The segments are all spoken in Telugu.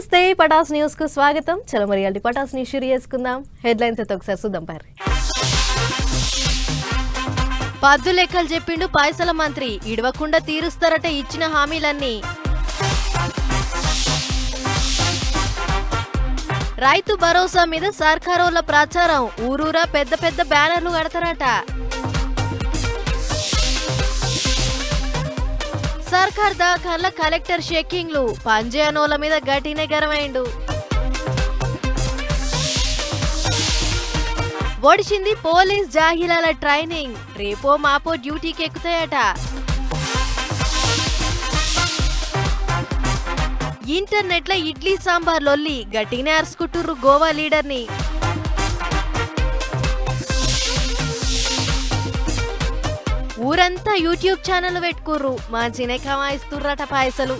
నమస్తే పటాస్ న్యూస్ కు స్వాగతం. చలో మరి అల్లి పటాస్ ని షురు చేసుకుందాం. హెడ్లైన్స్ అయితే ఒకసారి చూద్దాం. పద్దు లెక్కలు చెప్పిండు పైసల మంత్రి, ఇడవకుండా తీరుస్తారట ఇచ్చిన హామీలన్నీ. రైతు భరోసా మీద సర్కారోళ్ళ ప్రచారం, ఊరూరా పెద్ద పెద్ద బ్యానర్లు కడతారట. సర్కార్ దాఖల కలెక్టర్ షెక్కింగ్లు, పంజేనోల మీద గట్టినే గరమైండు. ఒడిచింది పోలీస్ జాహిలాల ట్రైనింగ్, రేపో మాపో డ్యూటీకి ఎక్కుతాయట. ఇంటర్నెట్ లో ఇడ్లీ సాంబార్ లొల్లి, గట్టినే అరుచుకుంటుర్రు గోవా లీడర్ని. ఊరంతా యూట్యూబ్ ఛానల్ పెట్టుకుర్రు, మంచినే కమాయిస్తుర్రట పైసలు.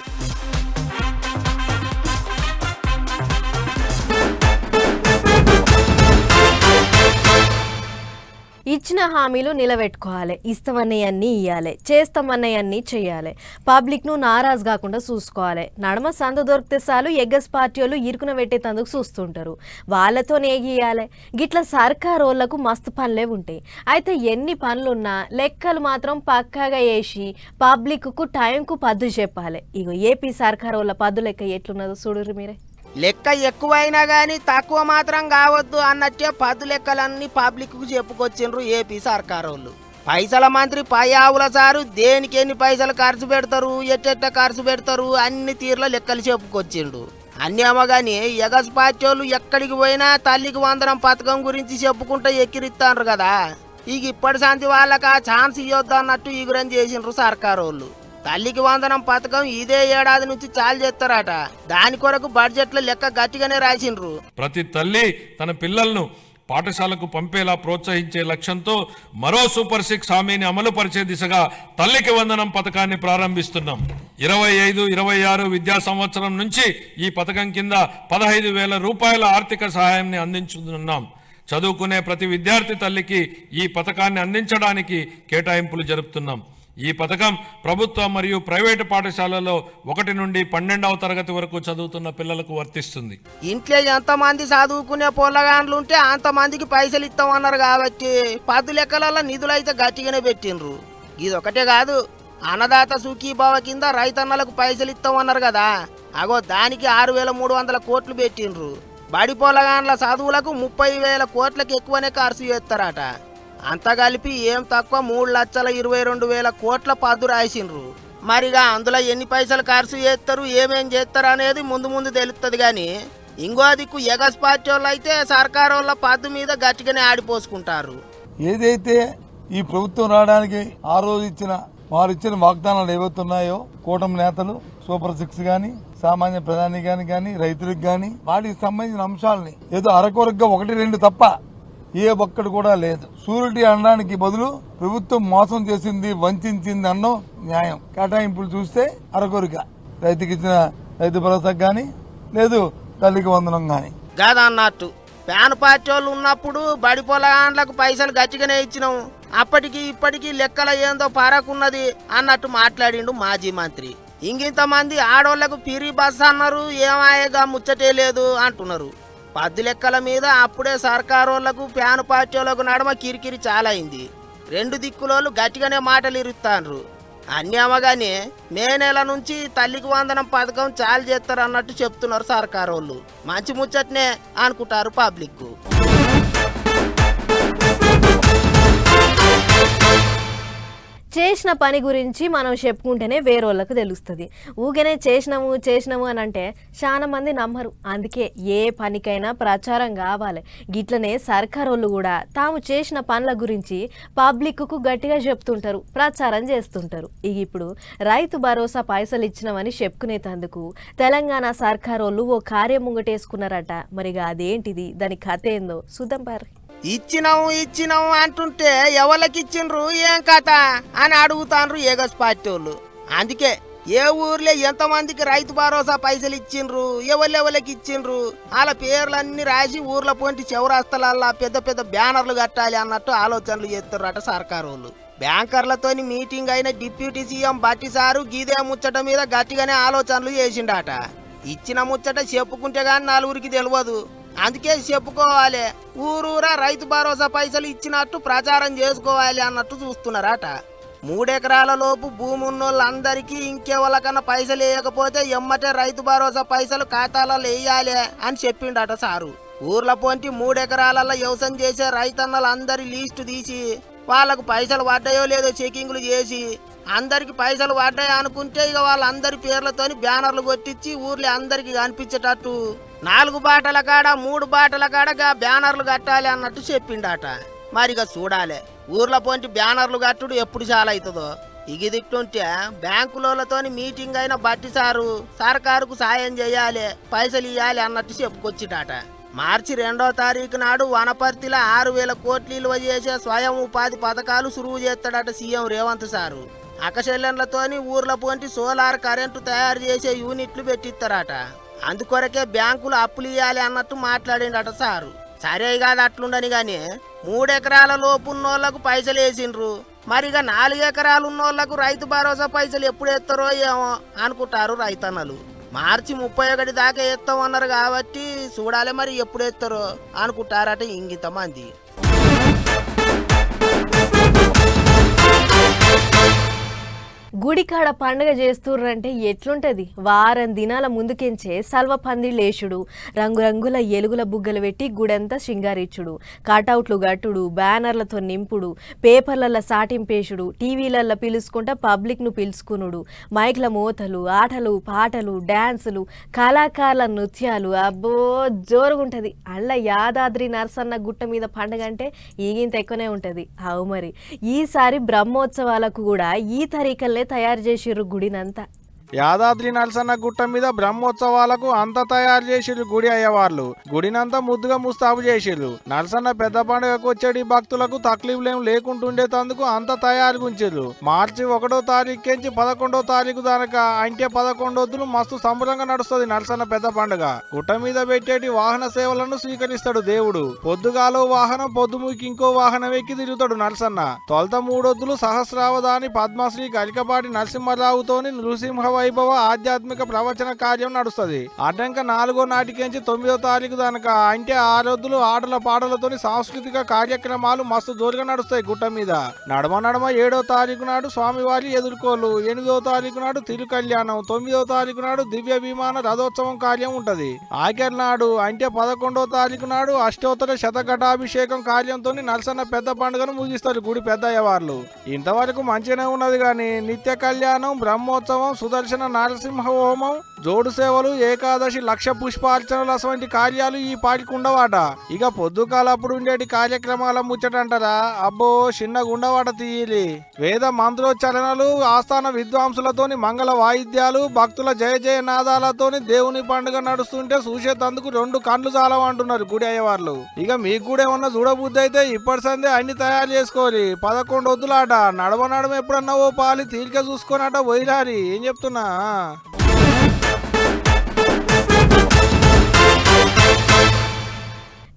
ఇచ్చిన హామీలు నిలబెట్టుకోవాలి, ఇస్తామన్నయన్నీ ఇయ్యాలి, చేస్తామన్నయన్నీ చెయ్యాలి, పబ్లిక్ ను నారాజ్ కాకుండా చూసుకోవాలి. నడమ సంద దొరికితే చాలు ఎగ్గస్ పార్టీ వాళ్ళు ఇరుకున పెట్టేందుకు చూస్తుంటారు, వాళ్ళతో నేగియాలి. గిట్ల సర్కారోళ్లకు మస్తు పనులే ఉంటాయి. అయితే ఎన్ని పనులున్నా లెక్కలు మాత్రం పక్కాగా వేసి పబ్లిక్ కు టైంకు పద్దు చెప్పాలి. ఇగో ఏపీ సర్కారోళ్ళ పద్దు లెక్క ఎట్లున్నదో చూడుర్రి మీరే. లెక్క ఎక్కువైనా గానీ తక్కువ మాత్రం కావద్దు అన్నట్టే పద్దు లెక్కలన్నీ పబ్లిక్ కు చెప్పుకొచ్చిండ్రు ఏపీ సర్కారోళ్ళు. పైసల మంత్రి పయ్యావుల సారు దేనికి ఎన్ని పైసలు ఖర్చు పెడతారు, ఎట్టెట్ట ఖర్చు పెడతారు అన్ని తీర్ల లెక్కలు చెప్పుకొచ్చిండు. అన్ని అమ్మగాని ఎగస్ పార్టీ వాళ్ళు ఎక్కడికి పోయినా తల్లికి వందనం పథకం గురించి చెప్పుకుంటూ ఎక్కిరిస్తాండ్రు కదా. ఇక ఇప్పటి సంతి వాళ్ళకి ఆ ఛాన్స్ ఇవ్వద్దు అన్నట్టు ఈగురం చేసిండ్రు సర్కారోళ్ళు. తల్లికి వందనం పథకం ఇదే ఏడాది నుంచి చాలు చేస్తారట. దాని కొరకు బడ్జెట్ లో లెక్క గట్టిగానే రాసిండ్రు. ప్రతి తల్లి తన పిల్లలను పాఠశాలకు పంపేలా ప్రోత్సహించే లక్ష్యంతో మరో సూపర్ 6 హామీని అమలు పరిచే దిశగా తల్లికి వందనం పథకాన్ని ప్రారంభిస్తున్నాం. 25-26 విద్యా సంవత్సరం నుంచి ఈ పథకం కింద 15,000 రూపాయల ఆర్థిక సహాయాన్ని అందించుతున్నాం. చదువుకునే ప్రతి విద్యార్థి తల్లికి ఈ పథకాన్ని అందించడానికి కేటాయింపులు జరుపుతున్నాం. ఈ పథకం ప్రభుత్వ మరియు ప్రైవేటు పాఠశాలలో 1 నుండి 12వ తరగతి వరకు చదువుతున్న పిల్లలకు వర్తిస్తుంది. ఇంట్లో ఎంతమంది చదువుకునే పొల్లగాండ్లు ఉంటే అంతమందికి పైసలు ఇస్తామన్నారు కాబట్టి పద్దు లెక్కలలో నిధులు అయితే గట్టిగానే పెట్టిండ్రు. ఇది ఒకటే కాదు, అన్నదాత సుఖీభావ కింద రైతన్నలకు పైసలు ఇస్తామన్నారు కదా, అగో దానికి 6,300 కోట్లు పెట్టిండ్రు. బడి పొల్లగాండ్ల చదువులకు 30,000 కోట్లకు ఎక్కువనే ఖర్చు చేస్తారట. అంతా కలిపి ఏం తక్కువ 3,22,000 కోట్ల పద్దు రాసిండ్రు. మరిగా అందులో ఎన్ని పైసలు ఖర్చు చేస్తారు, ఏమేం చేస్తారు అనేది ముందు తెలుస్తుంది. కానీ ఇంకో దిక్కు ఎగస్ పార్టీ వాళ్ళు అయితే సర్కారోళ్ళ పద్దు మీద గట్టిగానే ఆడిపోసుకుంటారు. ఏదైతే ఈ ప్రభుత్వం రావడానికి ఆ రోజు వారు ఇచ్చిన వాగ్దానాలు ఏవైతున్నాయో కూటమి నేతలు సూపర్ 6 గాని సామాన్య ప్రధాని గాని రైతులకు గాని వాటికి సంబంధించిన అంశాలని ఏదో అరకొరగా 1-2 తప్ప ఏ ఒక్కడు కూడా లేదు. షూరిటీ అనడానికి బదులు ప్రభుత్వం మోసం చేసింది, వంచింది అన్నం న్యాయం. కేటాయింపులు చూస్తే అరకొరిక రైతుకి ఇచ్చిన రైతు భరోసా గాని లేదు తల్లికి వందనం గాని కాదన్నట్టు ప్యాన్ పార్టీ వాళ్ళు ఉన్నప్పుడు బడి పొలాండ్లకు పైసలు గట్టిగానే ఇచ్చినాం, అప్పటికి ఇప్పటికీ లెక్కల ఏందో పారకున్నది అన్నట్టు మాట్లాడిండు మాజీ మంత్రి. ఇంకింతమంది ఆడోళ్లకు పిరి బస్ అన్నారు, ఏమాయగా ముచ్చటే లేదు అంటున్నారు. పద్దు లెక్కల మీద అప్పుడే సర్కారోళ్లకు ప్యాన్ పార్టీ వాళ్ళకు నడమ కిరికిరి చాలా అయింది. 2 దిక్కులోళ్ళు గట్టిగానే మాటలు ఇరుస్తాండ్రు. అన్ని అమ్మగానే మే నెల నుంచి తల్లికి వందనం పథకం చాలు చేస్తారు అన్నట్టు చెప్తున్నారు సర్కారోళ్ళు. మంచి ముచ్చట్నే అనుకుంటారు పబ్లిక్. చేసిన పని గురించి మనం చెప్పుకుంటేనే వేరోళ్ళకు తెలుస్తుంది. ఊగనే చేసినాము అని అంటే చాలా మంది నమ్మరు. అందుకే ఏ పనికైనా ప్రచారం కావాలి. గిట్లనే సర్కారోళ్ళు కూడా తాము చేసిన పనుల గురించి పబ్లిక్కు గట్టిగా చెప్తుంటారు, ప్రచారం చేస్తుంటారు. ఇక ఇప్పుడు రైతు భరోసా పైసలు ఇచ్చినామని చెప్పుకునేందుకు తెలంగాణ సర్కారోళ్ళు ఓ కార్యం ముంగటేసుకున్నారట. మరిగా అదేంటిది, దాని కథ ఏందో చూద్దాం పారు. ఇచ్చినాము అంటుంటే ఎవరికి ఇచ్చిండ్రు, ఏం కథ అని అడుగుతాండ్రు ఎగస్ పార్టీ వాళ్ళు. అందుకే ఏ ఊర్లో ఎంతమందికి రైతు భరోసా పైసలు ఇచ్చిండ్రు, ఎవరికి ఇచ్చిండ్రు వాళ్ళ పేర్లన్నీ రాసి ఊర్ల పొంటి చౌరాస్తలల్లా పెద్ద పెద్ద బ్యానర్లు కట్టాలి అన్నట్టు ఆలోచనలు చేస్తుర్రట సర్కారోళ్ళు. బ్యాంకర్లతోని మీటింగ్ అయిన డిప్యూటీ సీఎం బట్టి సారు గీదే ముచ్చట మీద గట్టిగానే ఆలోచనలు చేసిండట. ఇచ్చిన ముచ్చట చెప్పుకుంటే గాని నలుగురికి తెలియదు. అందుకే చెప్పుకోవాలి, ఊరూరా రైతు భరోసా పైసలు ఇచ్చినట్టు ప్రచారం చేసుకోవాలి అన్నట్టు చూస్తున్నారట. 3 ఎకరాల లోపు భూమి ఉన్నోళ్ళందరికీ ఇంకెవరికన్నా పైసలు వేయకపోతే ఎమ్మటే రైతు భరోసా పైసలు ఖాతాలలో వేయాలి అని చెప్పిండట సారు. ఊర్ల పొంటి 3 ఎకరాలలో వ్యవసాయం చేసే రైతన్నలందరి లిస్టు తీసి వాళ్ళకు పైసలు పడ్డాయో లేదో చెకింగ్లు చేసి అందరికి పైసలు పడ్డాయి అనుకుంటే ఇక వాళ్ళందరి పేర్లతోని బ్యానర్లు కొట్టించి ఊర్లో అందరికి కనిపించేటట్టు 4 బాటల కాడ 3 బాటల కాడ బ్యానర్లు కట్టాలి అన్నట్టు చెప్పిండట. మరిగా చూడాలి ఊర్ల పొంటి బ్యానర్లు కట్టుడు ఎప్పుడు చాలా అవుతుందో. ఇగి దిక్కుంటే బ్యాంకులతోని మీటింగ్ అయిన బట్టి సారు సర్కారుకు సాయం చేయాలి, పైసలు ఇవ్వాలి అన్నట్టు చెప్పుకొచ్చిటట. మార్చి 2వ తారీఖు నాడు వనపర్తిలో 6,000 కోట్లు విలువ చేసే స్వయం ఉపాధి పథకాలు సురువు చేస్తాడట సీఎం రేవంత్ సారు. అకశల్యంలతోని ఊర్ల పొంటి సోలార్ కరెంటు తయారు చేసే యూనిట్లు పెట్టిస్తారట. అందుకొరకే బ్యాంకులు అప్పులు ఇవ్వాలి అన్నట్టు మాట్లాడిండట సారు. సరే కాదు అట్లుండని గాని 3 ఎకరాల లోపు ఉన్నోళ్లకు పైసలు వేసిండ్రు, మరిగా 4 ఎకరాలు ఉన్నోళ్లకు రైతు భరోసా పైసలు ఎప్పుడు ఎత్తారో ఏమో అనుకుంటారు రైతన్నలు. మార్చి 31 దాకా ఎత్తామన్నారు కాబట్టి చూడాలి మరి ఎప్పుడు ఎత్తారో అనుకుంటారట ఇంగిత మంది. గుడికాడ పండుగ చేస్తుర్రంటే ఎట్లుంటది? వారం దినాల ముందుకెంచే సల్వ పందిళ్ళేసుడు, రంగురంగుల ఎలుగుల బుగ్గలు పెట్టి గుడంతా శృంగారిచ్చుడు, కటౌట్లు గట్టుడు, బ్యానర్లతో నింపుడు, పేపర్లల్లో సాటింపేసుడు, టీవీలల్లో పిలుచుకుంటా పబ్లిక్ను పిలుచుకునుడు, మైక్ల మోతలు, ఆటలు పాటలు, డ్యాన్సులు, కళాకారుల నృత్యాలు, అబ్బో జోరుగుంటది. అల్ల యాదాద్రి నరసన్న గుట్ట మీద పండుగ అంటే ఈగింత ఎక్కువనే ఉంటది. అవు మరి ఈసారి బ్రహ్మోత్సవాలకు కూడా ఈ తరీకల్నే తయారు చేసిర్రు గుడినంతా. యాదాద్రి నరసన్న గుట్ట మీద బ్రహ్మోత్సవాలకు అంత తయారు చేసిర్రు గుడి అయ్యేవాళ్ళు. గుడినంతా ముద్దుగా ముస్తాబు చేసిర్రు. నరసన్న పెద్ద పండుగకు వచ్చేటి భక్తులకు తక్లీఫ్లేం లేకుంటుండేందుకు అంత తయారు గుంచిర్రు. మార్చి 1వ తారీఖు నుంచి 11వ తారీఖు దాకా అంటే 11 రోజులు మస్తు సంబరంగా నడుస్తుంది నరసన్న పెద్ద పండుగ. గుట్ట మీద పెట్టేటి వాహన సేవలను స్వీకరిస్తాడు దేవుడు. పొద్దుగాలో వాహనం, పొద్దుముకి ఇంకో వాహనం ఎక్కి తిరుగుతాడు నరసన్న. తొలత 3 రోజులు సహస్రావధాని పద్మశ్రీ గలికపాటి నరసింహరావుతోని నృసింహ వైభవ ఆధ్యాత్మిక ప్రవచన కార్యం నడుస్తుంది. అటంక 4వ నాటికించి 9వ తారీఖు దాకా అంటే 6 రోజులు ఆటల పాటలతో సాంస్కృతిక కార్యక్రమాలు మస్తు జోరుగా నడుస్తాయి గుట్ట మీద. నడమ 7వ తారీఖు నాడు స్వామివారి ఎదుర్కోలు, 8వ తారీఖు నాడు తిరు కళ్యాణం, 9వ తారీఖు నాడు దివ్య విమాన రథోత్సవం కార్యం ఉంటది. ఆఖరి నాడు అంటే 11వ తారీఖు నాడు అష్టోత్తర శతఘటాభిషేకం కార్యంతో నరసన్న పెద్ద పండుగను ముగిస్తారు గుడి పెద్దయ్యవార్లు. ఇంతవరకు మంచిగానే ఉన్నది గాని నిత్య కళ్యాణం, బ్రహ్మోత్సవం, సుదర్శన నరసింహ హోమం, జోడు సేవలు, ఏకాదశి, లక్ష పుష్పార్చనలు అటువంటి కార్యాలు ఈ పాటికి ఉండవాట. ఇక పొద్దుకాలప్పుడు ఉండేటి కార్యక్రమాల ముచ్చటంటారా అబ్బో చిన్నగా ఉండవాట తీయలి. వేద మంత్రోచ్చరణలు, ఆస్థాన విద్వాంసులతోని మంగళ వాయిద్యాలు, భక్తుల జయ జయ నాదాలతోని దేవుని పండుగ నడుస్తుంటే చూసేందుకు 2 కళ్ళు చాలవంటున్నారు గుడి అయ్యేవాళ్ళు. ఇక మీకు కూడా ఏమన్నా చూడబుద్ధి అయితే ఇప్పటి సందే అన్ని తయారు చేసుకోరి. 11 రోజులాట నడమ ఎప్పుడన్నా ఓ పాలి తీరిక చూసుకొనట వైరారి. ఏం చెప్తున్నా?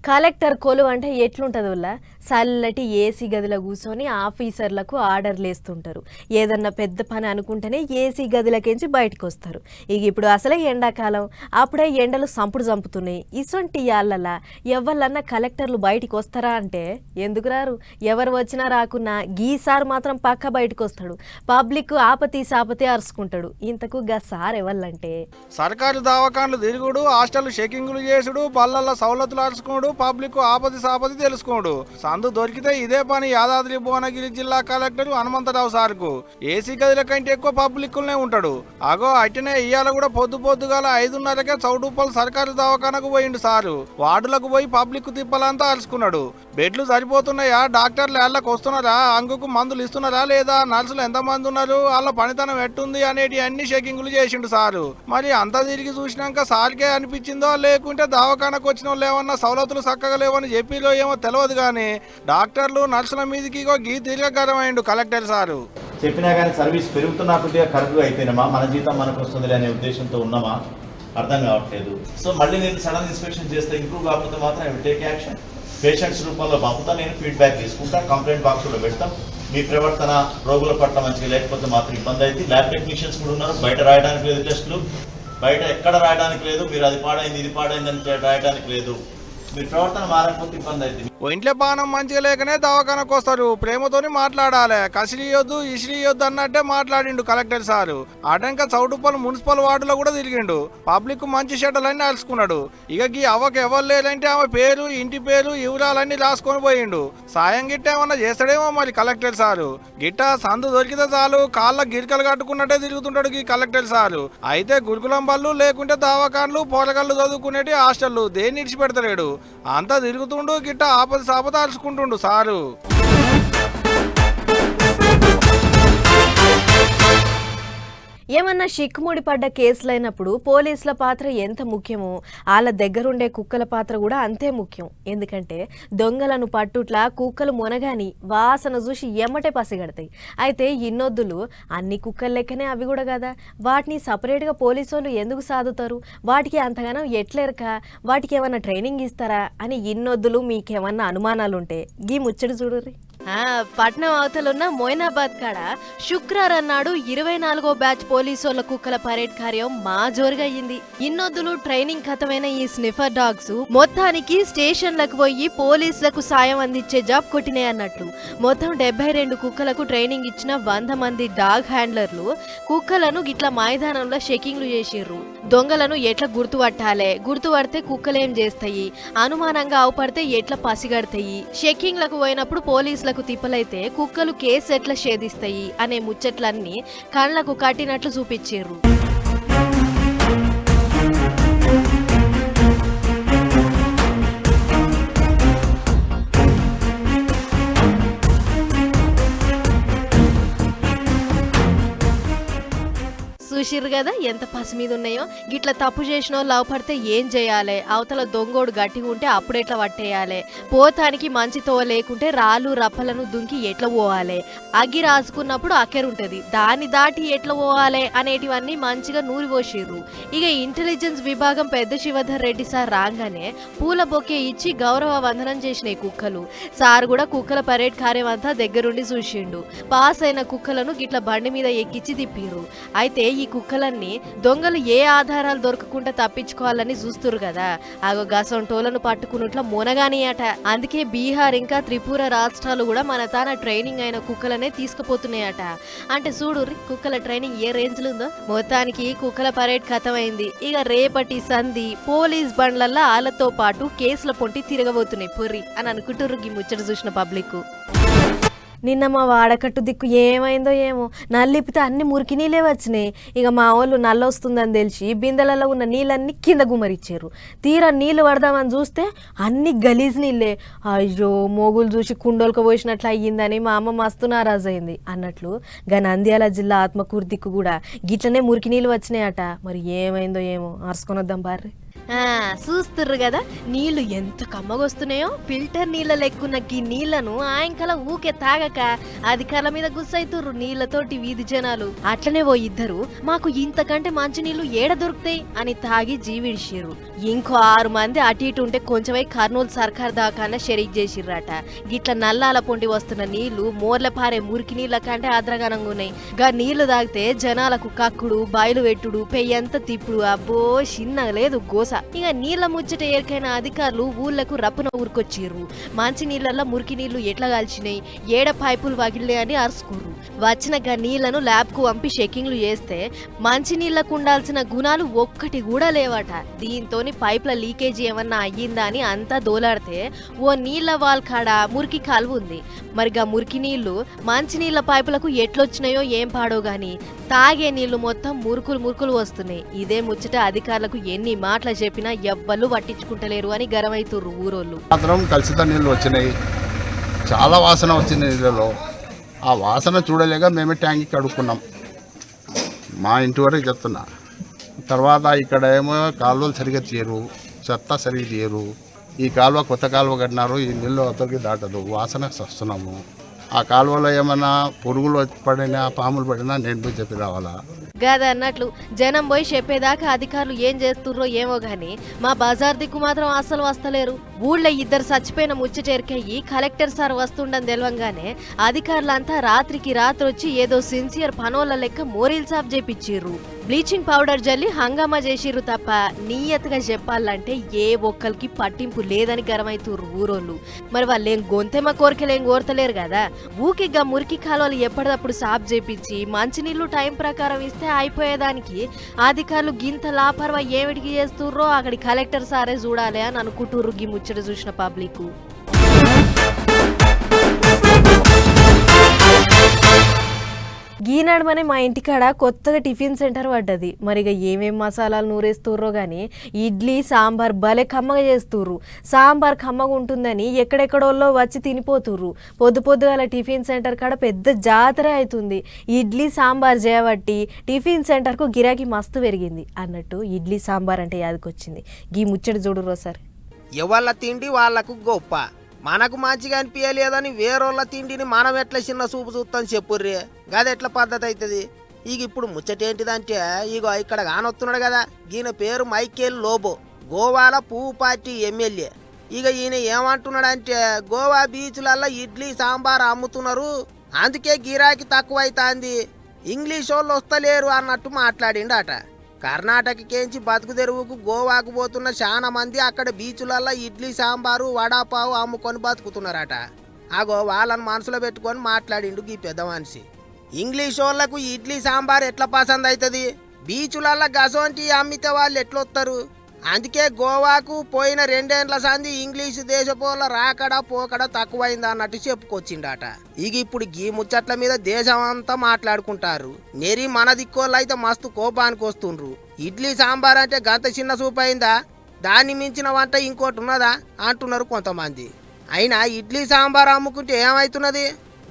కలెక్టర్ కొలువు అంటే ఎట్లుంటుంది వల్ల చల్లటి ఏసీ గదిలో కూర్చొని ఆఫీసర్లకు ఆర్డర్లు వేస్తుంటారు. ఏదన్నా పెద్ద పని అనుకుంటేనే ఏసీ గదిలోకించి బయటకు వస్తారు. ఇక ఇప్పుడు అసలే ఎండాకాలం, అప్పుడే ఎండలు చంపుతున్నాయి. ఇసొంటి యాళ్ళలా ఎవళ్ళన్నా కలెక్టర్లు బయటికి వస్తారా అంటే ఎందుకు రారు? ఎవరు వచ్చినా రాకున్నా గీసారు మాత్రం పక్క బయటకు వస్తాడు. పబ్లిక్ ఆపతి సాపతి అరుచుకుంటాడు. ఇంతకు గా సార్ ఎవళ్ళంటే సర్కారు దవాఖాన్లు తిరుగుడు, హాస్టల్ చెకింగ్లు చేసుడు, బళ్ళల్లో సౌలతులు అరుచుకోడు, పబ్లిక్ ఆపతి సాపతి తెలుసుకోడు. సందు దొరికితే ఇదే పని యాదాద్రి భువనగిరి జిల్లా కలెక్టర్ హనుమంతరావు సార్కు. ఏసీ గదిల కంటే ఎక్కువ పబ్లిక్నే ఉంటాడు. అగో అట్టనే ఇయ్యాల కూడా పొద్దుగాల 5:30కే చౌటుప్పల్ సర్కారు దవాఖానకు పోయిండు సారు. వార్డులకు పోయి పబ్లిక్ తిప్పలంతా అరుచుకున్నాడు. బెడ్లు సరిపోతున్నాయా, డాక్టర్లు ఏళ్ళకి వస్తున్నారా, అంగుకు మందులు ఇస్తున్నారా లేదా, నర్సులు ఎంతమంది ఉన్నారు, వాళ్ళ పనితనం ఎట్టుంది అనేటి అన్ని చెకింగ్లు చేసిండు సారు. మరి అంతా తిరిగి చూసినాక సార్కే అనిపించిందో లేకుంటే దవాఖానకు వచ్చిన వాళ్ళు ఏమన్నా సౌలతులు చక్కగా లేవని చెప్పిలో ఏమో తెలియదు కానీ డాక్టర్లు నర్సుల మీదకి గీ దీర్ఘకరమైండు కలెక్టర్ సారు. చెప్పినా కానీ సర్వీస్ పెరుగుతున్నా కొద్దిగా కరెక్ట్గా అయిపోయినామా, మన జీతం మనకు వస్తుంది అనే ఉద్దేశంతో ఉన్నామా అర్థం కావట్లేదు. సో మళ్ళీ నేను సడన్ ఇన్స్పెక్షన్ చేస్తే ఇంప్రూవ్ కాకపోతే మాత్రం I will take action. Patients రూపంలో పంపుతా, నేను ఫీడ్బ్యాక్ తీసుకుంటా, కంప్లైంట్ బాక్స్లో పెడతాం. మీ ప్రవర్తన రోగుల పట్ల మంచిగా లేకపోతే మాత్రం ఇబ్బంది అయితే ల్యాబ్ టెక్నీషియన్స్ కూడా ఉన్నారు, బయట రాయడానికి లేదు టెస్టులు, బయట ఎక్కడ రాయడానికి లేదు, మీరు అది పాడైంది ఇది పాడైంది అని రాయడానికి లేదు. మీరు ప్రవర్తన మారకపోతే ఇబ్బంది అవుతుంది. ఇంట్లో పానం మంచిగా లేకనే దవాఖానకు వస్తారు. ప్రేమతోని మాట్లాడాలి, కసిరియొద్దు ఇసిరియొద్దు అన్నట్టే మాట్లాడిండు కలెక్టర్ సారు. అటంక చౌటుప్పల్ మున్సిపల్ వార్డులో కూడా తిరిగిండు. పబ్లిక్ మంచి షెడ్యూలన్నీ అలుసుకున్నాడు. ఇక ఈ అవ్వకి ఎవరు లేదంటే ఆమె పేరు ఇంటి పేరు వివరాలన్నీ రాసుకొని పోయిండు. సాయం గిట్ట ఏమన్నా చేస్తాడేమో మరి కలెక్టర్ సారు. గిట్ట సందు దొరికితే చాలు కాళ్ళ గిరికలు కట్టుకున్నట్టే తిరుగుతుంటాడు ఈ కలెక్టర్ సారు. అయితే గురుకులం బళ్ళు లేకుంటే దవాఖాన్లు పోరగాళ్ళు చదువుకునేటి హాస్టల్లు దేన్ని ఇడిచిపెడతలేడు. అంతా తిరుగుతుండు గిట్ట ఆపద సాపద అరుచుకుంటుండు సారు. ఏమన్నా చిక్కుముడి పడ్డ కేసులైనప్పుడు పోలీసుల పాత్ర ఎంత ముఖ్యమో వాళ్ళ దగ్గరుండే కుక్కల పాత్ర కూడా అంతే ముఖ్యం. ఎందుకంటే దొంగలను పట్టుట్లా కుక్కలు మొనగాని వాసన చూసి ఎమ్మటే పసిగడతాయి. అయితే ఇన్నొద్దులు అన్ని కుక్కల లెక్కనే అవి కూడా కదా, వాటిని సపరేట్గా పోలీసు వాళ్ళు ఎందుకు సాదుతారు, వాటికి అంతగానో ఎట్లేరక, వాటికి ఏమన్నా ట్రైనింగ్ ఇస్తారా అని ఇన్నొద్దులు మీకేమన్నా అనుమానాలుంటే గీ ముచ్చడి చూడుర్రి. పట్నం అవతలున్న మోయినాబాద్ కాడ శుక్రవారం నాడు 24వ బ్యాచ్ పోలీసుల కుక్కల పరేడ్ కార్యం మా జోరుగా అయ్యింది. ఇన్నొద్దులు ట్రైనింగ్ ఖతమైన ఈ స్నిఫర్ డాగ్స్ మొత్తానికి స్టేషన్లకు పోయి పోలీసులకు సాయం అందించే జాబ్ కొట్టినాయి అన్నట్లు. మొత్తం 72 కుక్కలకు ట్రైనింగ్ ఇచ్చిన 100 మంది డాగ్ హ్యాండ్లర్లు కుక్కలను గిట్ల మైదానంలో చెకింగ్లు చేసిర్రు. దొంగలను ఎట్లా గుర్తుపట్టాలి, గుర్తుపడితే కుక్కలేం చేస్తాయి, అనుమానంగా అవపడితే ఎట్లా పసిగడతాయి, చెకింగ్లకు పోయినప్పుడు పోలీసులకు తిప్పలైతే కుక్కలు కేసు ఎట్లా ఛేదిస్తాయి అనే ముచ్చట్లన్నీ కళ్ళకు కట్టినట్లు చూపించారు. చూసిర్రు కదా ఎంత పసి మీద ఉన్నాయో. గిట్లా తప్పు చేసినో లాభపడితే ఏం చేయాలి, అవతల దొంగోడు గట్టిగా ఉంటే అప్పుడు ఎట్లా పట్టేయాలి, పోతానికి మంచి తోవ లేకుంటే రాళ్ళు రప్పలను దుంకి ఎట్లా పోవాలి, అగ్గి రాసుకున్నప్పుడు అక్కెరుంటది దాన్ని దాటి ఎట్లా పోవాలి అనేటివన్నీ మంచిగా నూరి పోసిర్రు. ఇక ఇంటెలిజెన్స్ విభాగం పెద్ద శివధర్ రెడ్డి సార్ రాగానే పూల బొకే ఇచ్చి గౌరవ వందనం చేసినాయి కుక్కలు. సార్ కూడా కుక్కల పరేడ్ కార్యం అంతా దగ్గరుండి చూసిండు. పాస్ అయిన కుక్కలను గిట్ల బండి మీద ఎక్కించి తిప్పిర్రు. అయితే ఈ కుక్కలన్నీ దొంగలు ఏ ఆధారాలు దొరకకుండా తప్పించుకోవాలని చూస్తురు కదా, ఆగో గసంటోలను పట్టుకున్నట్ల మొనగాని అట. అందుకే బీహార్ ఇంకా త్రిపుర రాష్ట్రాలు కూడా మన తాన ట్రైనింగ్ అయిన కుక్కలనే తీసుకుపోతున్నాయట. అంటే చూడు కుక్కల ట్రైనింగ్ ఏ రేంజ్ లో ఉందో. మొత్తానికి కుక్కల పరేడ్ ఖతమైంది. ఇక రేపటి సంధి పోలీస్ బండ్లల్లో వాళ్ళతో పాటు కేసుల పొంటి తిరగబోతున్నాయి పొర్రి అని అనుకుంటుర్రు ఈ ముచ్చట చూసిన పబ్లిక్. నిన్న మా వాడకట్టు దిక్కు ఏమైందో ఏమో, నల్లిపితే అన్ని మురికి నీళ్ళే వచ్చినాయి. ఇక మా వాళ్ళు నల్ల వస్తుందని తెలిసి బిందెలలో ఉన్న నీళ్ళన్నీ కింద గుమరిచ్చారు. తీరా నీళ్లు పడదామని చూస్తే అన్ని గలీజ్ నీళ్ళే. అయ్యో మోగులు చూసి కుండోలకు పోసినట్లు అయ్యిందని మా అమ్మ మస్తు నారాజైంది అన్నట్లు గా నంద్యాల జిల్లా ఆత్మకూరు దిక్కు కూడా గిట్లనే మురికి నీళ్ళు వచ్చినాయట. మరి ఏమైందో ఏమో అరుసుకొని వద్దాం బార్రి. చూస్తుర్రు కదా నీళ్లు ఎంత కమ్మగొస్తున్నాయో. ఫిల్టర్ నీళ్ళ లెక్కున్న ఈ నీళ్లను ఆయంకల ఊకే తాగక అధికారుల మీద గుస్సైతుర్రు నీళ్లతోటి వీధి జనాలు. అట్లనే ఓ ఇద్దరు మాకు ఇంతకంటే మంచి నీళ్లు ఏడ దొరుకుతాయి అని తాగి జీవిడిసిర్రు. ఇంకో 6 మంది అటు ఇటు ఉంటే కొంచెమై కర్నూలు సర్కార్ దాకా షరీక్ చేసిర్రట. గిట్ల నల్లాల పొంటి వస్తున్న నీళ్లు మోర్ల పారే మురికి నీళ్ల కంటే ఆద్రగానంగా ఉన్నాయి. గా నీళ్లు తాగితే జనాలకు కక్కుడు బయలు పెట్టుడు పెయ్యంత తిప్పుడు అబ్బో చిన్నగా లేదు గోస. ఇక నీళ్ల ముచ్చట ఏర్కైన అధికారులు ఊళ్ళకు రప్పున ఊరుకొచ్చిర్రు. మంచి నీళ్లలో మురికి నీళ్లు ఎట్లా కాల్చినాయి, ఏడ పైపులు వగిలే అని అరుచుకుర్రు. వచ్చిన గా నీళ్లను ల్యాబ్ కు పంపి చెకింగ్లు చేస్తే మంచి నీళ్లకు ఉండాల్సిన గుణాలు ఒక్కటి కూడా లేవట. దీంతో పైప్ల లీకేజీ ఏమన్నా అయ్యిందా అని అంతా దోలాడితే ఓ నీళ్ల వాల్ కాడ మురికి కాలువ ఉంది. మరిగా మురికి నీళ్లు మంచి నీళ్ల పైపులకు ఎట్లొచ్చినాయో ఏం పాడో గాని తాగే నీళ్లు మొత్తం మురుకులు వస్తున్నాయి. ఇదే ముచ్చట అధికారులకు ఎన్ని మాటలు చెప్పినా ఎవ్వరు పట్టించుకుంటలేరు అని గరమైతుర్రు ఊరోళ్ళు. మాత్రం కలుషిత నీళ్ళు వచ్చినాయి, చాలా వాసన వచ్చింది నీళ్ళలో. ఆ వాసన చూడలేక మేమే ట్యాంక్కి కడుక్కున్నాం. మా ఇంటి వరకు చెప్తున్నా. తర్వాత ఇక్కడ ఏమో కాలువలు సరిగ్గా తీయరు, చెత్త సరిగ్గా తీయరు. ఈ కాలువ కొత్త కాలువ కట్టినారు, ఈ నీళ్ళు అవతలికి దాటదు, వాసన వస్తున్నాము. ఆ కాలువలో ఏమైనా పురుగులు పడినా పాములు పడినా నేను పోయి చెప్పి రావాలా? గదా అన్నట్లు జనం పోయి చెప్పేదాకా అధికారులు ఏం చేస్తుర్రో ఏమో గాని మా బజార్ దిక్కు మాత్రం అస్సలు వస్తలేరు. ఊళ్ళో 2 చచ్చిపోయిన ముచ్చటెరికయ్యి కలెక్టర్ సార్ వస్తుండని తెలవంగానే అధికారులంతా రాత్రికి రాత్రి వచ్చి ఏదో సిన్సియర్ పనోళ్ళ లెక్క మోరీలు సాఫ్ చేపిచ్చిర్రు. బ్లీచింగ్ పౌడర్ జల్లి హంగామా చేసిర్రు తప్ప నియతగా చెప్పాలంటే ఏ ఒక్కరికి పట్టింపు లేదని గరమైతుర్రు ఊరోళ్ళు. మరి వాళ్ళేం గొంతెమ్మ కోరికలేం కోరతలేరు కదా. ఊకిగా మురికి కాలువలు ఎప్పటికప్పుడు సాఫ్ చేపించి మంచినీళ్లు టైం ప్రకారం ఇస్తే అయిపోయేదానికి అధికారులు గింత లాపర్వా ఏమిటికి చేస్తుర్రో అక్కడి కలెక్టర్ సారే చూడాలి అని అనుకుంటుర్రు గీ ముచ్చట చూసిన పబ్లిక్. గీనాడమనే మా ఇంటికాడ కొత్తగా టిఫిన్ సెంటర్ పడ్డది. మరిగా ఏమేం మసాలాలు నూరేస్తుర్రో కానీ ఇడ్లీ సాంబార్ భలే కమ్మగా చేస్తుర్రు. సాంబార్ కమ్మగా ఉంటుందని ఎక్కడెక్కడోళ్ళో వచ్చి తినిపోతుర్రు. పొద్దుగాల టిఫిన్ సెంటర్ కాడ పెద్ద జాతర అవుతుంది. ఇడ్లీ సాంబార్ చేయబట్టి టిఫిన్ సెంటర్కు గిరాకీ మస్తు పెరిగింది అన్నట్టు ఇడ్లీ సాంబార్ అంటే యాదకొచ్చింది. గీ ముచ్చట చూడుర్రో సార్. ఎవళ్ళ తిండి వాళ్ళకు గొప్ప, మనకు మంచిగా అనిపించలేదని వేరోళ్ళ తిండిని మనం ఎట్లా చిన్న చూపు చూస్తాం చెప్పుర్రే. గది ఎట్లా పద్ధతి అవుతుంది? ఇక ఇప్పుడు ముచ్చటేంటిదంటే ఇగో ఇక్కడ కానొస్తున్నాడు కదా, ఈయన పేరు మైకేల్ లోబో, గోవాల పువ్వు పార్టీ ఎమ్మెల్యే. ఇక ఈయన ఏమంటున్నాడంటే గోవా బీచ్లల్లో ఇడ్లీ సాంబార్ అమ్ముతున్నారు, అందుకే గిరాకీ తక్కువ అవుతుంది, ఇంగ్లీష్ వాళ్ళు వస్తలేరు అన్నట్టు మాట్లాడిండట. కర్ణాటకకేంచి బతుకు తెరువుకు గోవాకు పోతున్న చాలా మంది అక్కడ బీచులల్లో ఇడ్లీ సాంబారు వడాపావు అమ్ముకొని బతుకుతున్నారట. అగో వాళ్ళని మనసులో పెట్టుకొని మాట్లాడిండు ఈ పెద్ద మనిషి. ఇంగ్లీష్ వాళ్ళకు ఇడ్లీ సాంబార్ ఎట్లా పసంద్ అవుతుంది, బీచులల్లో గసోంటి అమ్మితే వాళ్ళు ఎట్లొస్తారు, అందుకే గోవాకు పోయిన 2 ఏళ్ల సంది ఇంగ్లీష్ దేశపోల రాకడా పోకడా తక్కువైంది అన్నట్టు చెప్పుకొచ్చిండట. ఇక ఇప్పుడు గీ ముచ్చట్ల మీద దేశం అంతా మాట్లాడుకుంటారు. నెరి మన దిక్కోళ్ళు అయితే మస్తు కోపానికి వస్తుండ్రు. ఇడ్లీ సాంబార్ అంటే గంత చిన్న సూప్ అయిందా, దాన్ని మించిన వంట ఇంకోటి ఉన్నదా అంటున్నారు కొంతమంది. అయినా ఇడ్లీ సాంబార్ అమ్ముకుంటే ఏమవుతున్నది,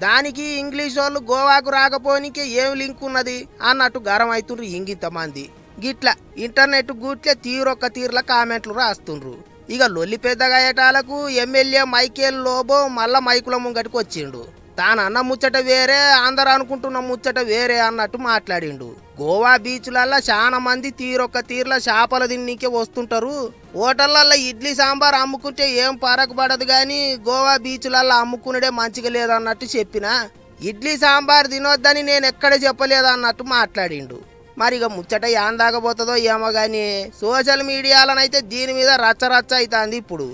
దానికి ఇంగ్లీష్ వాళ్ళు గోవాకు రాకపోనికే ఏం లింక్ ఉన్నది అన్నట్టు గరం అవుతుండ్రు ఇంగింతమంది. గిట్లా ఇంటర్నెట్ గూట్లే తీరొక్క తీర్ల కామెంట్లు రాస్తుండ్రు. ఇక లొల్లి పెద్దగా అయ్యేటాలకు ఎమ్మెల్యే మైకేల్ లోబో మళ్ళా మైకుల ముంగటికి వచ్చిండు. తానన్న ముచ్చట వేరే, అందరు అనుకుంటున్న ముచ్చట వేరే అన్నట్టు మాట్లాడిండు. గోవా బీచ్లల్లో చాలా మంది తీరొక్క తీర్ల చేపల తిన్నికే వస్తుంటారు, హోటళ్లల్లో ఇడ్లీ సాంబార్ అమ్ముకుంటే ఏం పరకు పడదు కానీ గోవా బీచ్లల్లో అమ్ముకునేదే మంచిగా లేదన్నట్టు చెప్పినా, ఇడ్లీ సాంబార్ తినొద్దని నేను ఎక్కడ చెప్పలేదన్నట్టు మాట్లాడిండు. మరి ఇక ముచ్చట యాందాకపోతుందో ఏమో కానీ సోషల్ మీడియాలనైతే దీని మీద రచ్చ అవుతుంది ఇప్పుడు.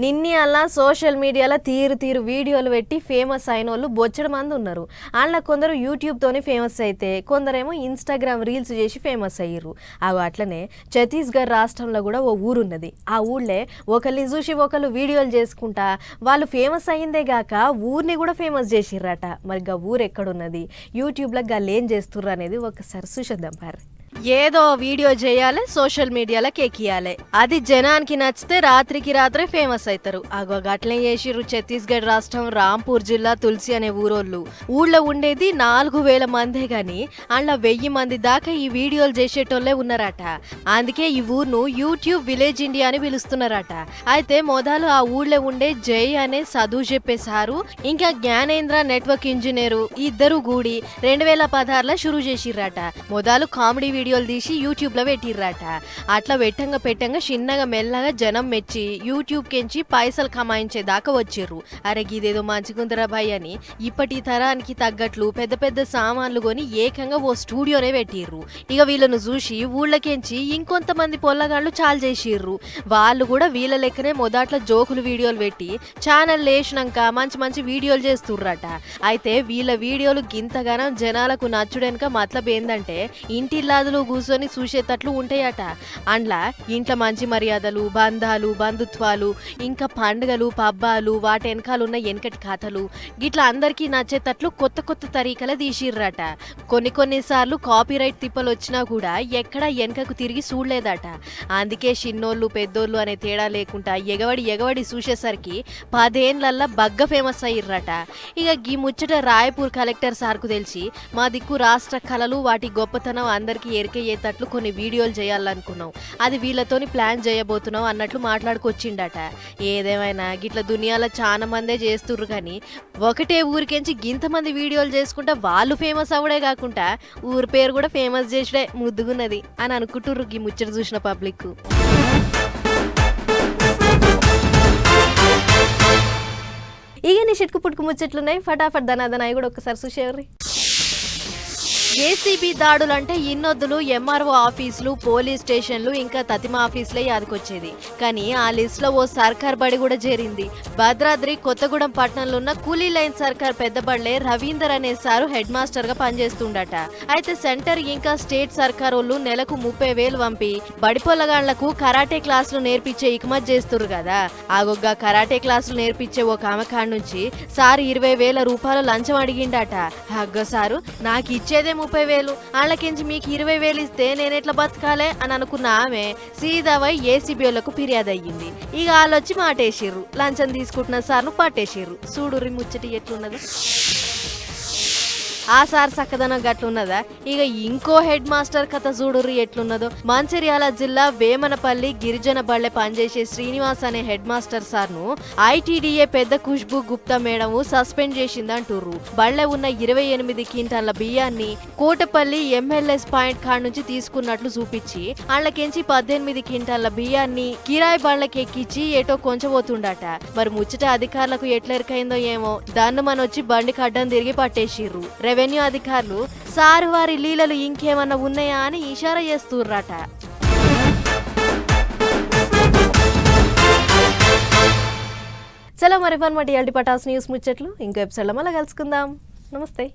నిన్ని అలా సోషల్ మీడియాలో తీరు వీడియోలు పెట్టి ఫేమస్ అయిన వాళ్ళు బొచ్చడ మంది ఉన్నారు. అందులో కొందరు యూట్యూబ్తోనే ఫేమస్ అయితే, కొందరేమో ఇన్స్టాగ్రామ్ రీల్స్ చేసి ఫేమస్ అయ్యారు. అవి అట్లనే ఛత్తీస్గఢ్ రాష్ట్రంలో కూడా ఓ ఊరున్నది. ఆ ఊళ్ళే ఒకరిని చూసి ఒకళ్ళు వీడియోలు చేసుకుంటా వాళ్ళు ఫేమస్ అయ్యిందే గాక ఊరిని కూడా ఫేమస్ చేసిర్రట. మరి గా ఊరు ఎక్కడున్నది, యూట్యూబ్లో గాళ్ళు ఏం చేస్తుర్రు అనేది ఒకసారి చూసేద్దాం పారు. ఏదో వీడియో చేయాలి, సోషల్ మీడియాలోకి ఎక్కియాలి, అది జనానికి నచ్చితే రాత్రికి రాత్రే ఫేమస్ అవుతారు. అగో గట్లే చేసిర్రు ఛత్తీస్గఢ్ రాష్ట్రం రాంపూర్ జిల్లా తులసి అనే ఊరోళ్ళు. ఊళ్ళో ఉండేది 4000 మందే గాని అందులో 1000 మంది దాకా ఈ వీడియోలు చేసేటోళ్ళే ఉన్నారట. అందుకే ఈ ఊరును యూట్యూబ్ విలేజ్ ఇండియా అని పిలుస్తున్నారట. అయితే మొదలు ఆ ఊళ్ళో ఉండే జై అనే చదువు చెప్పేశారు, ఇంకా జ్ఞానేంద్ర నెట్వర్క్ ఇంజనీరు ఇద్దరు కూడి 2016లో షురూ చేసిర్రట. మొదలు కామెడీ వీడియోలు తీసి యూట్యూబ్ లో పెట్టిర్రట. అట్లా పెట్టంగా చిన్నగా మెల్లగా జనం మెచ్చి యూట్యూబ్ కెంచి పైసలు కమాయించేదాకా వచ్చిర్రు. అరే గిదేదో మంచిగుందరా భయ్ అని ఇప్పటి తరానికి తగ్గట్లు పెద్ద సామాన్లు కొని ఏకంగా ఓ స్టూడియోనే పెట్టిర్రు. ఇక వీళ్ళను చూసి ఊళ్ళకెంచి ఇంకొంతమంది పొల్లగాళ్ళు చాలు చేసిర్రు. వాళ్ళు కూడా వీళ్ళ లెక్కనే మొదట్లో జోకులు వీడియోలు పెట్టి ఛానల్ వేసినాక మంచి వీడియోలు చేస్తుర్రట. అయితే వీళ్ళ వీడియోలు గింతగానం జనాలకు నచ్చుడెనక మతలబ్ ఏందంటే ఇంటిల్లాదులు కూర్చొని చూసేటట్లు ఉంటాయట. అండ్లా ఇంట్లో మంచి మర్యాదలు, బంధాలు, బంధుత్వాలు, ఇంకా పండుగలు, పబ్బాలు, వాటి వెనకాలన్న వెనకటి కథలు గిట్లా అందరికీ నచ్చేటట్లు కొత్త తరీకల తీసిర్రట. కొన్నిసార్లు కాపీరైట్ తిప్పలు వచ్చినా కూడా ఎక్కడా వెనకకు తిరిగి చూడలేదట. అందుకే చిన్నోళ్ళు పెద్దోళ్ళు అనే తేడా లేకుండా ఎగవడి చూసేసరికి 10 ఏళ్లల్లా బగ్గ ఫేమస్ అయ్యిర్రట. ఇక గీ ముచ్చట రాయపూర్ కలెక్టర్ సార్కు తెలిసి మా దిక్కు రాష్ట్ర కళలు వాటి గొప్పతనం అందరికీ ఎరికయ్యేటట్లు కొన్ని వీడియోలు చేయాలనుకున్నాం, అది వీళ్ళతోని ప్లాన్ చేయబోతున్నాం అన్నట్లు మాట్లాడుకొచ్చిండట. ఏదేమైనా గిట్ల దునియాలో చాలా మందే చేస్తుర్రు కానీ ఒకటే ఊరికెంచి గింతమంది వీడియోలు చేసుకుంటా వాళ్ళు ఫేమస్ అవడే కాకుండా ఊరి పేరు కూడా ఫేమస్ చేసడే ముద్దుగున్నది అని అనుకుంటుర్రు ఈ ముచ్చట చూసిన పబ్లిక్. ఇక నీ చిట్కు పుట్టుకు ముచ్చట్లున్నాయి, ఫటాఫట్ దనాదనాయి కూడా ఒకసారి చూసేవారి. ఏసీబీ దాడులంటే ఇన్నొద్దులు ఎంఆర్ఓ ఆఫీసులు, పోలీస్ స్టేషన్లు, ఇంకా తతిమ ఆఫీసులే యాదకొచ్చేది. కానీ ఆ లిస్టులో ఓ సర్కార్ బడి కూడా చేరింది. భద్రాద్రి కొత్తగూడెం పట్టణంలో ఉన్న కూలీ లైన్ సర్కార్ పెద్దబడిలే రవీందర్ అనే సారు హెడ్ మాస్టర్ గా పనిచేస్తుండట. అయితే సెంటర్ ఇంకా స్టేట్ సర్కార్ వాళ్ళు నెలకు 30,000 పంపి బడిపొల్లగాళ్లకు కరాటే క్లాసులు నేర్పించే ఇకమత్ చేస్తుర్రు కదా. ఆగొగ్గా కరాటే క్లాసులు నేర్పించే ఒక ఆమె కాడ నుంచి సారు 20,000 రూపాయలు లంచం అడిగిండట. అగ్గ సారు నాకు ఇచ్చేదే 30,000, వాళ్ళకించి మీకు 20,000 ఇస్తే నేనెట్లా బతకాలే అని అనుకున్న ఆమె సీదావై ఏసీబీలకు ఫిర్యాదు అయ్యింది. ఇక వాళ్ళొచ్చి మాటేసిర్రు, లంచం తీసుకుంటున్న సార్ను పట్టేసిర్రు. చూడుర్రి ముచ్చటి ఎట్లున్నది. ఆ సార్ సక్కదనం గట్లున్నదా. ఇక ఇంకో హెడ్ మాస్టర్ కథ చూడుర్రి ఎట్లున్నదో. మంచిర్యాల జిల్లా వేమనపల్లి గిరిజన బళ్ళె పనిచేసే శ్రీనివాస్ అనే హెడ్ మాస్టర్ సార్ను ఐటీడీఏ పెద్ద ఖుష్బూ గుప్తా మేడం సస్పెండ్ చేసిందంటుర్రు. బళ్ళె ఉన్న 28 క్వింటాల బియ్యాన్ని కోటపల్లి ఎంఎల్ఎస్ పాయింట్ కాడ నుంచి తీసుకున్నట్లు చూపించి వాళ్ళకెంచి 18 క్వింటాల బియ్యాన్ని కిరాయి బళ్ళకి ఎక్కించి ఏటో కొంచెపోతుండట. మరి ముచ్చట అధికారులకు ఎట్లెరకైందో ఏమో, దాన్ని మనొచ్చి బండికి అడ్డం తిరిగి పట్టేసిర్రు. రెవెన్యూ అధికారులు సారు వారి లీలలు ఇంకేమన్నా ఉన్నాయా అని ఇషారా చేస్తుర్రట. చలో మరి పటాస్ న్యూస్ ముచ్చట్లు ఇంకో ఎపిసోడ్లో మళ్ళీ కలుసుకుందాం. నమస్తే.